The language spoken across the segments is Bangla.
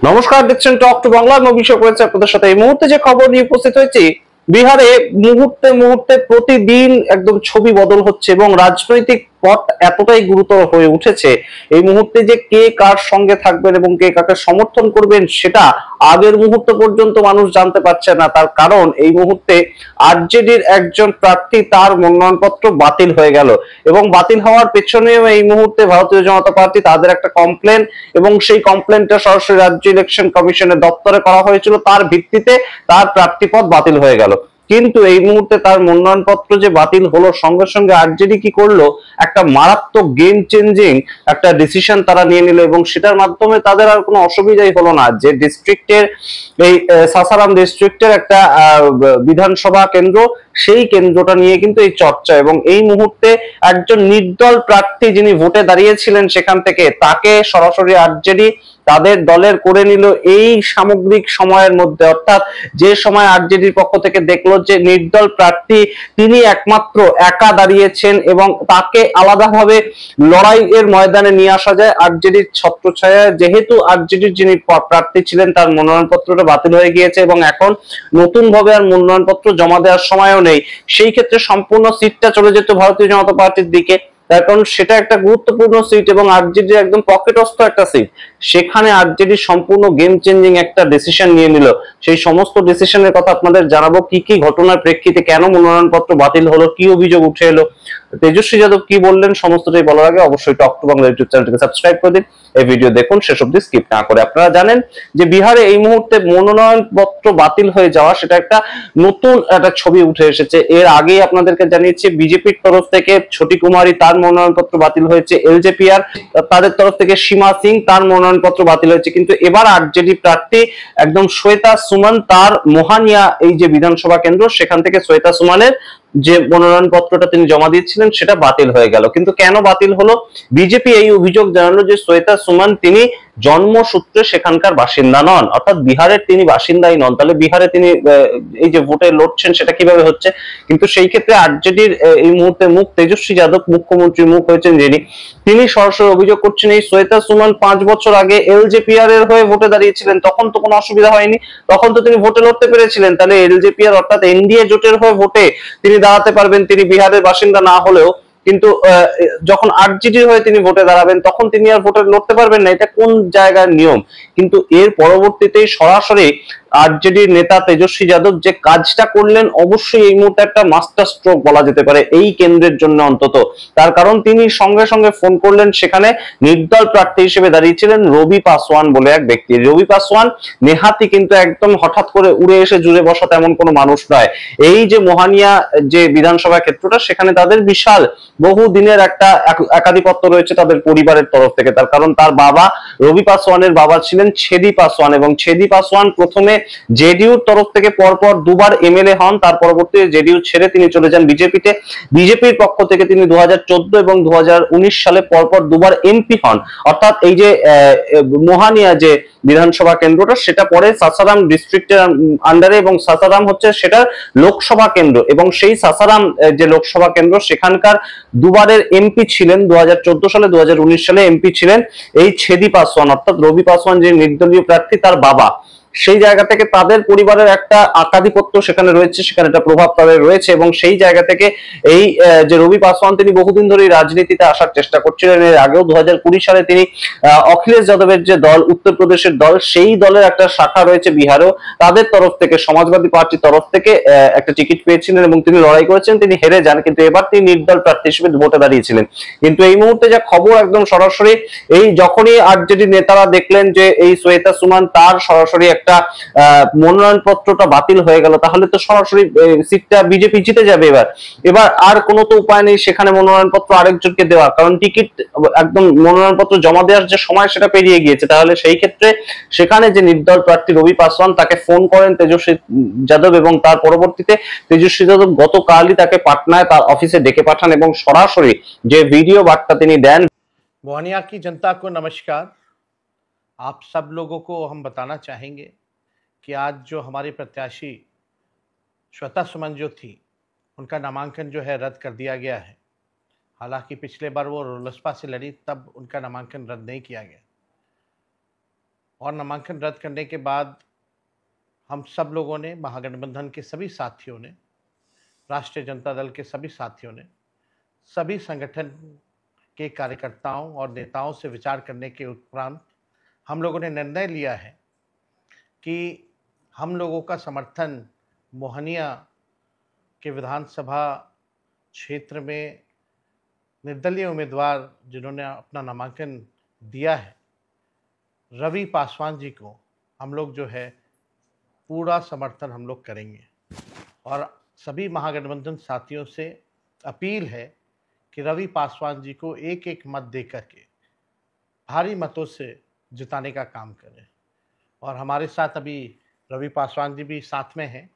নমস্কার, দেখছেন টক টু বাংলা। আমি অভিষেক রয়েছে আপনাদের সাথে। এই মুহূর্তে যে খবর নিয়ে উপস্থিত হয়েছি, বিহারে মুহূর্তে মুহূর্তে প্রতিদিন একদম ছবি বদল হচ্ছে এবং রাজনৈতিক পট এতটাই গুরুতর হয়ে উঠেছে। এই মুহূর্তে যে কে কার সঙ্গে থাকবেন এবং কে কাকে সমর্থন করবেন সেটা আগের মুহূর্ত পর্যন্ত মানুষ জানতে পারছে না। তার কারণ এই মুহূর্তে আরজেডির একজন প্রার্থী তার মনোনয়নপত্র বাতিল হয়ে গেল এবং বাতিল হওয়ার পেছনেও এই মুহূর্তে ভারতীয় জনতা পার্টি তাদের একটা কমপ্লেন এবং সেই কমপ্লেনটা সরাসরি রাজ্য ইলেকশন কমিশনের দপ্তরে করা হয়েছিল। তার ভিত্তিতে তার প্রার্থীপদ বাতিল হয়ে গেল। কিন্তু এই মুহূর্তে তার মনোনয়নপত্র যে বাতিল হলো, সঙ্গে সঙ্গে আরজেডি কি করলো, একটা মারাত্মক গেম চেঞ্জিং একটা ডিসিশন তারা নিয়ে নিল এবং সেটার মাধ্যমে তাদের আর কোনো অসুবিধাই হলো না। যে ডিস্ট্রিক্টের এই সাসারাম ডিস্ট্রিক্টের একটা বিধানসভা কেন্দ্র, সেই কেন্দ্রটা নিয়ে কিন্তু এই চর্চা এবং এই মুহূর্তে একজন নির্দল প্রার্থী যিনি ভোটে দাঁড়িয়েছিলেন সেখান থেকে, তাকে সরাসরি আরজেডি তাদের দলের করে নিল এই সামগ্রিক সময়ের মধ্যে। অর্থাৎ যে সময় আরজেডির পক্ষ থেকে দেখলো যে নির্দল প্রার্থী তিনি একমাত্র একা দাঁড়িয়েছেন এবং তাকে আলাদাভাবে লড়াইয়ের ময়দানে নিয়ে আসা যায় আরজেডির ছত্রছায়ায়। যেহেতু আরজেডির যিনি প্রার্থী ছিলেন তার মনোনয়নপত্রটা বাতিল হয়ে গিয়েছে এবং এখন নতুন ভাবে আর মনোনয়নপত্র জমা দেওয়ার সময়ও নেই, সেই ক্ষেত্রে সম্পূর্ণ সিটটা চলে যেত ভারতীয় জনতা পার্টির দিকে। তার কারণ সেটা একটা গুরুত্বপূর্ণ সিট এবং আরজেডি একদম পকেটস্থ একটা সিট। সেখানে আরজেডি সম্পূর্ণ গেম চেঞ্জিং একটা ডিসিশন নিয়ে নিল। সেই সমস্ত ডিসিশনের কথা আপনাদের জানাবো, কি কি ঘটনার প্রেক্ষিতে কেন মনোনয়নপত্র বাতিল হলো, কি অভিযোগ উঠে এলো, তেজস্বী যাদব কি বললেন, সমস্তটাই বলার আগে অবশ্যই টক টু বাংলা ইউটিউব চ্যানেলটিকে সাবস্ক্রাইব করে দিন। এই ভিডিও দেখুন শেষ অবধি স্কিপ না করে। আপনারা জানেন যে বিহারে এই মুহূর্তে মনোনয়নপত্র বাতিল হয়ে যাওয়া সেটা একটা নতুন একটা ছবি উঠে এসেছে। এর আগেই আপনাদেরকে জানিয়েছি বিজেপির তরফ থেকে ছোটি কুমারী তার মনোনয়নপত্র বাতিল হয়েছে, এলজেপিআর তাদের তরফ থেকে সীমা সিং তার মনোনয়নপত্র বাতিল হয়েছে। কিন্তু এবার আরজেডি প্রার্থী একদম শ্বেতা সুমন, তার মোহানিয়া এই যে বিধানসভা কেন্দ্র, সেখান থেকে শ্বেতা সুমনের যে মনোনয়নপত্রটা তিনি জমা দিয়েছিলেন সেটা বাতিল হয়ে গেল। কিন্তু কেন বাতিল হলো? বিজেপি এই অভিযোগ জানালো যে শ্বেতা সুমন তিনি জন্মসূত্রে সেখানকার বাসিন্দা নন, অর্থাৎ বিহারের তিনি বাসিন্দাই নন। তাহলে বিহারে তিনি এই যে ভোটে লড়ছেন সেটা কিভাবে হচ্ছে? কিন্তু সেই ক্ষেত্রে আরজেডির এই মুহূর্তে মুখ তেজস্বী যাদব, মুখ্যমন্ত্রী মুখ হয়েছেন যিনি, তিনি সরাসরি অভিযোগ করছেন এই শ্বেতা সুমন 5 বছর আগে এলজেপিআর এর হয়ে ভোটে দাঁড়িয়েছিলেন, তখন তো কোনো অসুবিধা হয়নি, তখন তো তিনি ভোটে লড়তে পেরেছিলেন। তাহলে এলজেপিআর অর্থাৎ এনডিএ জোটের হয়ে ভোটে তিনি দাঁড়াতে পারবেন, তিনি বিহারের বাসিন্দা না হলেও। কিন্তু যখন আরজেডির হয়ে তিনি ভোটে দাঁড়াবেন তখন তিনি আর ভোটে লড়তে পারবেন না। এটা কোন জায়গার নিয়ম? কিন্তু এর পরবর্তীতে সরাসরি আরজেডির নেতা তেজস্বী যাদব যে কাজটা করলেন, অবশ্যই এই মুহূর্তে একটা মাস্টার স্ট্রোক বলা যেতে পারে এই কেন্দ্রের জন্য অন্তত। তার কারণ তিনি সঙ্গে সঙ্গে ফোন করলেন, সেখানে নির্দল প্রার্থী হিসেবে দাঁড়িয়েছিলেন রবি পাসওয়ান বলে এক ব্যক্তি। রবি পাসওয়ান নেহাতি কিন্তু একদম হঠাৎ করে উড়ে এসে জুড়ে বসা তেমন কোনো মানুষ নয়। এই যে মোহানিয়া যে বিধানসভা ক্ষেত্রটা, সেখানে তাদের বিশাল বহু দিনের একটা একাধিপত্য রয়েছে তাদের পরিবারের তরফ থেকে। তার কারণ তার বাবা, রবি পাসওয়ানের বাবা ছিলেন ছেদি পাসওয়ান এবং ছেদি পাসওয়ান প্রথমে জেডিইউর তরফ থেকে পরপর দুবার এমএলএ হন, তার পরবর্তীতে জেডিইউ ছেড়ে তিনি চলে যান বিজেপিতে। বিজেপির পক্ষ থেকে তিনি 2014 এবং 2019 সালে পরপর দুবার এমপি হন। অর্থাৎ এই যে মোহানিয়া যে বিধানসভা কেন্দ্রটা সেটা পরে সাসারাম ডিস্ট্রিক্টের আন্ডারে এবং সাসারাম হচ্ছে সেটা লোকসভা কেন্দ্র এবং সেই সাসারাম যে লোকসভা কেন্দ্র সেখানকার দুবারের এমপি ছিলেন, 2014 সালে 2019 সালে এমপি ছিলেন এই ছেদি পাসওয়ান, অর্থাৎ রবি পাসওয়ান যে নির্দলীয় প্রার্থী তার বাবা। সেই জায়গা থেকে তাদের পরিবারের একটা একাধিপত্য সেখানে রয়েছে, সেখানে একটা প্রভাব তাদের রয়েছে এবং সেই জায়গা থেকে এই যে রবি পাসওয়ান তিনি বহুদিন ধরে রাজনীতিতে আসার চেষ্টা করছিলেন। এর আগেও 2020 সালে তিনি অখিলেশ যাদবের যে দল, উত্তরপ্রদেশের দল, সেই দলের একটা শাখা রয়েছে বিহারেও, তাদের তরফ থেকে সমাজবাদী পার্টির তরফ থেকে একটা টিকিট পেয়েছিলেন এবং তিনি লড়াই করেছেন, তিনি হেরে যান। কিন্তু এবার তিনি নির্দল প্রার্থী হিসেবে ভোটে দাঁড়িয়েছিলেন। কিন্তু এই মুহূর্তে যা খবর একদম সরাসরি, এই যখনই আরজেডি নেতারা দেখলেন যে এই শ্বেতা সুমন তার সরাসরি একটা মনোনয়নপত্রটা বাতিল হয়ে গেল, তাহলে তো সরাসরি সিটটা বিজেপি জিতে যাবে। এবার এবার আর কোনো তো উপায় নেই সেখানে মনোনয়নপত্র আরেকজনকে দেওয়া, কারণ টিকিট একদম মনোনয়নপত্র জমা দেওয়ার যে সময় সেটা পেরিয়ে গিয়েছে। তাহলে সেই ক্ষেত্রে সেখানে যে নির্দল প্রার্থী রবি পাসওয়ান, তাকে ফোন করেন তেজস্বী যাদব এবং তার পরবর্তীতে তেজস্বী যাদব গতকালই তাকে পাটনায় তার অফিসে ডেকে পাঠান এবং সরাসরি যে ভিডিও বার্তা তিনি দেন। मोहनिया की जनता को नमस्कार। आप सब लोगों को हम बताना चाहेंगे कि आज जो हमारी प्रत्याशी श्वेता सुमन जो थी, उनका नामांकन जो है रद्द कर दिया गया है। हालांकि पिछले बार वो लोजपा से लड़ी तब उनका नामांकन रद्द नहीं किया गया। और नामांकन रद्द करने के बाद हम सब लोगों ने, महागठबंधन के सभी साथियों ने, राष्ट्रीय जनता दल के सभी साथियों ने, सभी संगठन के कार्यकर्ताओं और नेताओं से विचार करने के उपरांत हम लोगों ने निर्णय लिया है कि हम लोगों का समर्थन मोहनिया के विधानसभा क्षेत्र में निर्दलीय उम्मीदवार जिन्होंने अपना नामांकन दिया है, रवि पासवान जी को हम लोग जो है पूरा समर्थन हम लोग करेंगे। और सभी महागठबंधन साथियों से अपील है कि रवि पासवान जी को एक एक मत दे करके भारी मतों से जिताने का काम करें। और हमारे साथ अभी रवि पासवान जी भी साथ में हैं,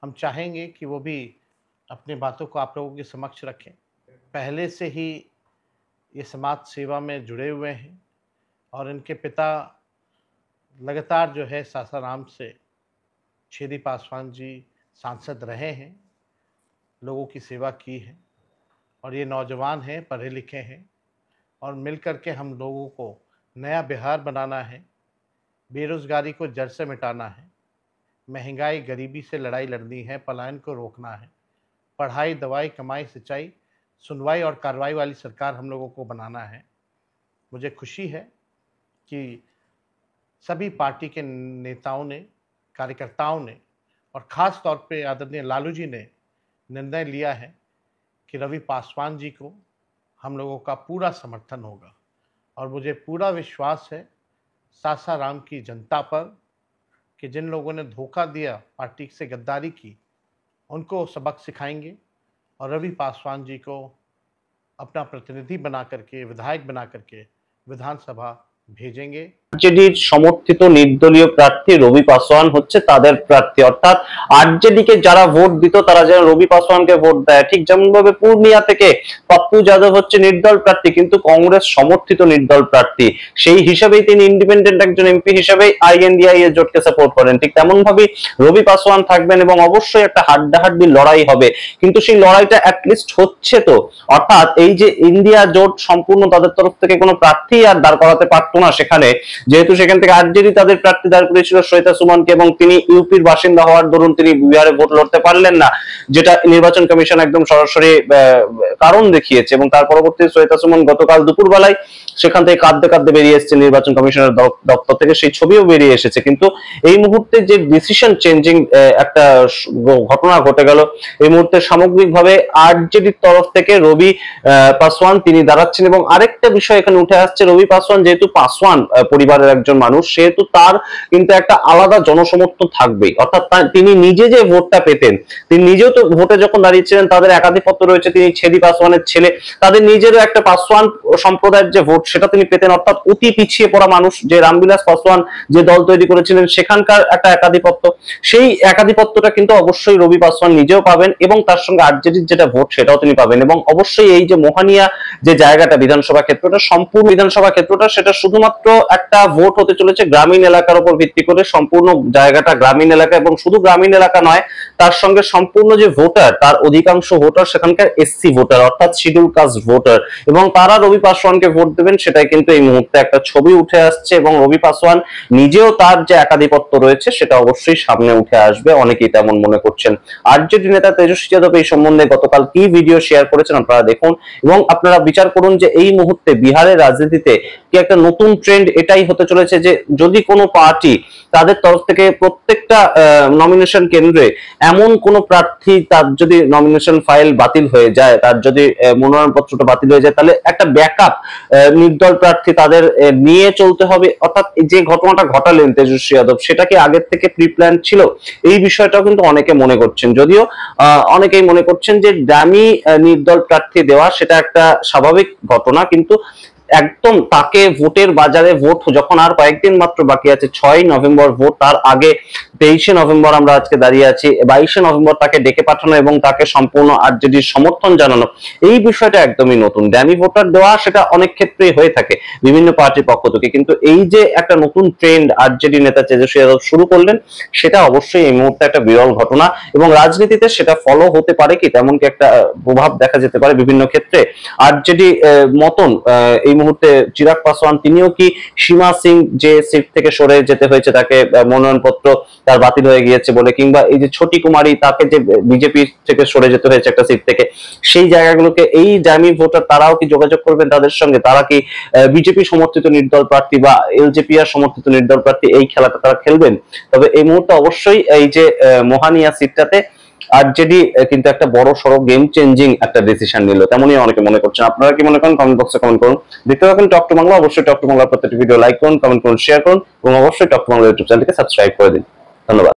हम चाहेंगे कि वो भी अपनी बातों को आप लोगों के समक्ष रखें। पहले से ही ये समाज सेवा में जुड़े हुए हैं और इनके पिता लगातार जो है सासाराम से छेदी पासवान जी सांसद रहे हैं, लोगों की सेवा की है। और ये नौजवान हैं, पढ़े लिखे हैं और मिल कर के हम लोगों को नया बिहार बनाना है, बेरोज़गारी को जड़ से मिटाना है, महंगाई गरीबी से लड़ाई लड़नी है, पलायन को रोकना है, पढ़ाई दवाई कमाई सिंचाई सुनवाई और कार्रवाई वाली सरकार हम लोगों को बनाना है। मुझे खुशी है कि सभी पार्टी के नेताओं ने, कार्यकर्ताओं ने और ख़ास तौर पे आदरणीय लालू जी ने निर्णय लिया है कि रवि पासवान जी को हम लोगों का पूरा समर्थन होगा। और मुझे पूरा विश्वास है सासाराम की जनता पर कि जिन लोगों ने धोखा दिया, पार्टी से गद्दारी की, उनको सबक सिखाएंगे और रवि पासवान जी को अपना प्रतिनिधि बना करके, विधायक बना करके विधानसभा भेजेंगे। আরজেডির সমর্থিত নির্দলীয় প্রার্থী রবি পাসওয়ান হচ্ছে তাদের প্রার্থী, অর্থাৎ আরজেডি কে যারা ভোট দিত তারা যেন রবি পাসওয়ানকে ভোট দেয়। ঠিক যেমন ভাবে পূর্ণিয়া থেকে পপ্পু যাদব হচ্ছে নির্দল প্রার্থী, কিন্তু কংগ্রেস সমর্থিত নির্দল প্রার্থী, সেই হিসাবেই তিনি ইন্ডিপেন্ডেন্ট একজন এমপি হিসেবে আইএনডিআই এর জোটকে সাপোর্ট করেন। ঠিক তেমন ভাবে রবি পাসওয়ান থাকবেন এবং অবশ্যই একটা হাড্ডাহাড্ডি লড়াই হবে, কিন্তু সেই লড়াইটা অ্যাটলিস্ট হচ্ছে তো। অর্থাৎ এই যে ইন্ডিয়া জোট সম্পূর্ণ তাদের তরফ থেকে কোনো প্রার্থী আর দাঁড় করাতে পারতো না সেখানে, যেহেতু সেখান থেকে আরজেডি তাদের প্রার্থী দাঁড় করেছিল শ্বেতা সুমনকে এবং তিনি ইউপির বাসিন্দা হওয়ার দরুন তিনি বিহারে ভোট লড়তে পারলেন না, যেটা নির্বাচন কমিশন একদম সরাসরি কারণ দেখিয়েছে। এবং তার পরবর্তীতে শ্বেতা সুমন গতকাল দুপুরবেলায় সেখান থেকে কাঁদতে কাঁদতে বেরিয়ে এসেছে নির্বাচন কমিশনের দপ্তর থেকে, সেই ছবিও বেরিয়ে এসেছে। কিন্তু এই মুহূর্তে যে ডিসিশন চেঞ্জিং একটা ঘটনা ঘটে গেল, এই মুহূর্তে সামগ্রিকভাবে আরজেডির তরফ থেকে রবি পাসওয়ান তিনি দাঁড়াচ্ছেন। এবং আরেকটা বিষয় এখানে উঠে আসছে, রবি পাসওয়ান যেহেতু পাসওয়ান পরিবারের একজন মানুষ, সেহেতু তার কিন্তু একটা আলাদা জনসমর্থন থাকবেই। অর্থাৎ তিনি নিজে যে ভোটটা পেতেন, তিনি নিজেও তো ভোটে যখন দাঁড়িয়েছিলেন তাদের একাধিপত্য রয়েছে, তিনি ছেদি পাসওয়ানের ছেলে, তাদের নিজেরও একটা পাসওয়ান সম্প্রদায়ের যে ভোট সেটা তিনি পেতেন। অর্থাৎ অতি পিছিয়ে পড়া মানুষ, যে রামবিলাস পাসওয়ান যে দল তৈরি করেছিলেন সেখানকার একটা একাধিপত্য, সেই একাধিপত্যটা কিন্তু অবশ্যই রবি পাসওয়ান নিজেও পাবেন এবং তার সঙ্গে আরজেডির যেটা ভোট সেটাও তিনি পাবেন। এবং অবশ্যই এই যে মোহানিয়া যে জায়গাটা, বিধানসভা ক্ষেত্রটা, সম্পূর্ণ বিধানসভা ক্ষেত্রটা সেটা শুধুমাত্র একটা ভোট হতে চলেছে গ্রামীণ এলাকার উপর ভিত্তি করে। সম্পূর্ণ জায়গাটা গ্রামীণ এলাকা এবং শুধু গ্রামীণ এলাকা নয়, তার সঙ্গে সম্পূর্ণ যে ভোটার, তার অধিকাংশ ভোটার সেখানকার এসসি ভোটার, অর্থাৎ শিডিউল কাস্ট ভোটার, এবং তারা রবি পাসওয়ানকে ভোট দেবেন সেটাই কিন্তু এই মুহূর্তে একটা ছবি উঠে আসছে। এবং রবি পাসওয়ান নিজেও তার যে একাধিপত্য রয়েছে সেটা অবশ্যই সামনে উঠে আসবে, অনেকেই তেমন মনে করছেন। আরজেডি নেতা তেজস্বী যাদব এই সম্বন্ধে গতকাল কি ভিডিও শেয়ার করেছেন আপনারা দেখুন এবং আপনারা বিচার করুন যে এই মুহূর্তে বিহারের রাজনীতিতে কি একটা নতুন ট্রেন্ড এটাই হতে চলেছে যে যদি কোনো পার্টি তাদের তরফ থেকে প্রত্যেকটা নমিনেশন কেন্দ্রে এমন কোন প্রার্থী তার যদি নমিনেশন ফাইল বাতিল হয়ে যায়, তার যদি মনোনয়নপত্রটা বাতিল হয়ে যায়, তাহলে একটা ব্যাকআপ নির্দল প্রার্থী তাদের নিয়ে চলতে হবে। অর্থাৎ যে ঘটনাটা ঘটালেন তেজস্বী যাদব, সেটা কি আগের থেকে প্রি প্ল্যান ছিল? এই বিষয়টাও কিন্তু অনেকে মনে করছেন, যদিও অনেকেই মনে করছেন যে ডামি নির্দল প্রার্থী দেওয়া সেটা একটা স্বাভাবিক ঘটনা, কিন্তু একদম তাকে ভোটের বাজারে ভোট যখন আর কয়েকদিন মাত্র বাকি আছে, 6 নভেম্বর ভোট, তার আগে 23 নভেম্বর আমরা আজকে দাঁড়িয়ে আছি, 22 নভেম্বর তাকে ডেকে পাঠানো এবং তাকে সম্পূর্ণ আরজেডির সমর্থন জানানো, এই বিষয়টা একদমই নতুন। ড্যামি ভোটার দেওয়া সেটা অনেক ক্ষেত্রেই হয়ে থাকে বিভিন্ন পার্টির পক্ষ থেকে, কিন্তু এই যে একটা নতুন ট্রেন্ড আরজেডি নেতা তেজস্বী যাদব শুরু করলেন, সেটা অবশ্যই এই মুহূর্তে একটা বিরল ঘটনা এবং রাজনীতিতে সেটা ফলো হতে পারে কি তেমন কি একটা প্রভাব দেখা যেতে পারে বিভিন্ন ক্ষেত্রে। আরজেডি মতন এই মুহূর্তে চিরাগ পাসওয়ান তিনিও কি সীমা সিং যে সিট থেকে সরে যেতে হয়েছে, তাকে মনোনয়নপত্র তার বাতিল হয়ে গিয়েছে বলে, কিংবা এই যে ছোটি কুমারী তাকে যে বিজেপি থেকে সরে যেতে হয়েছে একটা সিট থেকে, সেই জায়গাগুলোকে এই জামি ভোটার তারাও কি যোগাযোগ করবেন তাদের সঙ্গে? তারা কি বিজেপি সমর্থিত নির্দল প্রার্থী বা এলজেপিআর সমর্থিত নির্দল প্রার্থী এই খেলাটা তারা খেলবেন? তবে এই মুহূর্তে অবশ্যই এই যে মোহানিয়া সিটটাতে আরজেডি কিন্তু একটা বড় সড়ো গেম চেঞ্জিং একটা ডিসিশন নিল, তেমনই অনেকে মনে করছেন। আপনারা কি মনে করেন? কমেন্ট বক্সে কমেন্ট করুন। দেখতে থাকুন টক টু বাংলা। অবশ্যই টক টু বাংলার প্রত্যেকটি ভিডিও লাইক করুন, কমেন্ট করুন, শেয়ার করুন এবং অবশ্যই টক টু বাংলা ইউটিউব চ্যানেলকে সাবস্ক্রাইব করে দিন। ধন্যবাদ।